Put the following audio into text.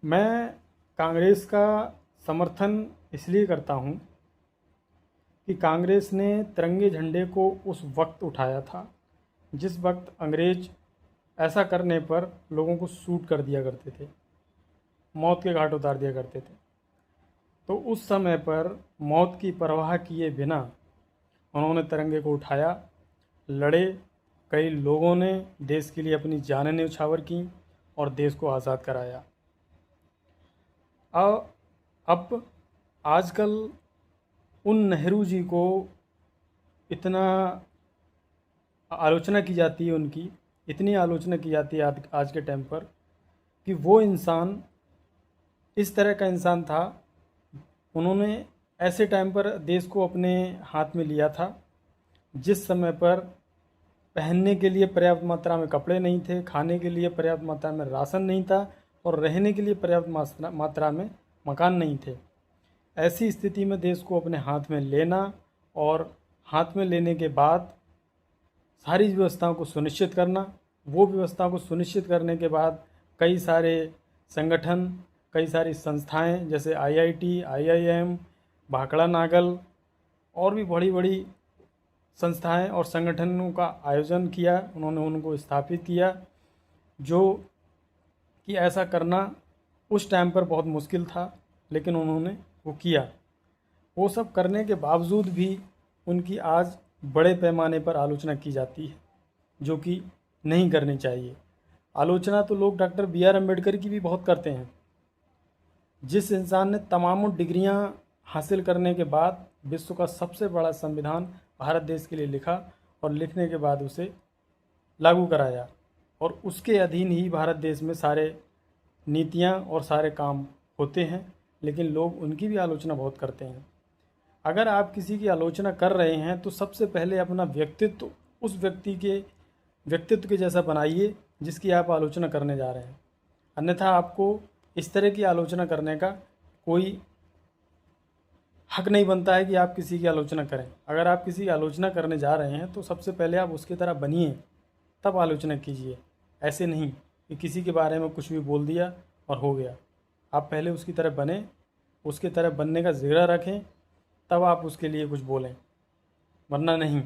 मैं कांग्रेस का समर्थन इसलिए करता हूँ कि कांग्रेस ने तिरंगे झंडे को उस वक्त उठाया था जिस वक्त अंग्रेज ऐसा करने पर लोगों को शूट कर दिया करते थे, मौत के घाट उतार दिया करते थे। तो उस समय पर मौत की परवाह किए बिना उन्होंने तिरंगे को उठाया, लड़े। कई लोगों ने देश के लिए अपनी जानें न्यौछावर की और देश को आज़ाद कराया। अब आजकल उन नेहरू जी को इतना आलोचना की जाती है, उनकी इतनी आलोचना की जाती है आज के टाइम पर कि वो इंसान इस तरह का इंसान था। उन्होंने ऐसे टाइम पर देश को अपने हाथ में लिया था जिस समय पर पहनने के लिए पर्याप्त मात्रा में कपड़े नहीं थे, खाने के लिए पर्याप्त मात्रा में राशन नहीं था और रहने के लिए पर्याप्त मात्रा में मकान नहीं थे। ऐसी स्थिति में देश को अपने हाथ में लेना और हाथ में लेने के बाद सारी व्यवस्थाओं को सुनिश्चित करना, वो व्यवस्थाओं को सुनिश्चित करने के बाद कई सारे संगठन, कई सारी संस्थाएं जैसे IIT, IIM, भाखड़ा नागल और भी बड़ी बड़ी संस्थाएं और संगठनों का आयोजन किया। उन्होंने उनको स्थापित किया, जो कि ऐसा करना उस टाइम पर बहुत मुश्किल था, लेकिन उन्होंने वो किया। वो सब करने के बावजूद भी उनकी आज बड़े पैमाने पर आलोचना की जाती है, जो कि नहीं करनी चाहिए। आलोचना तो लोग डॉक्टर BR अम्बेडकर की भी बहुत करते हैं। जिस इंसान ने तमामों डिग्रियां हासिल करने के बाद विश्व का सबसे बड़ा संविधान भारत देश के लिए लिखा और लिखने के बाद उसे लागू कराया और उसके अधीन ही भारत देश में सारे नीतियां और सारे काम होते हैं, लेकिन लोग उनकी भी आलोचना बहुत करते हैं। अगर आप किसी की आलोचना कर रहे हैं तो सबसे पहले अपना व्यक्तित्व उस व्यक्तित्व के जैसा बनाइए जिसकी आप आलोचना करने जा रहे हैं। अन्यथा आपको इस तरह की आलोचना करने का कोई हक नहीं बनता है कि आप किसी की आलोचना करें। अगर आप किसी की आलोचना करने जा रहे हैं तो सबसे पहले आप उसकी तरह बनिए, तब आलोचना कीजिए। ऐसे नहीं कि किसी के बारे में कुछ भी बोल दिया और हो गया। आप पहले उसकी तरह बने, उसकी तरह बनने का ज़िगरा रखें, तब आप उसके लिए कुछ बोलें, वरना नहीं।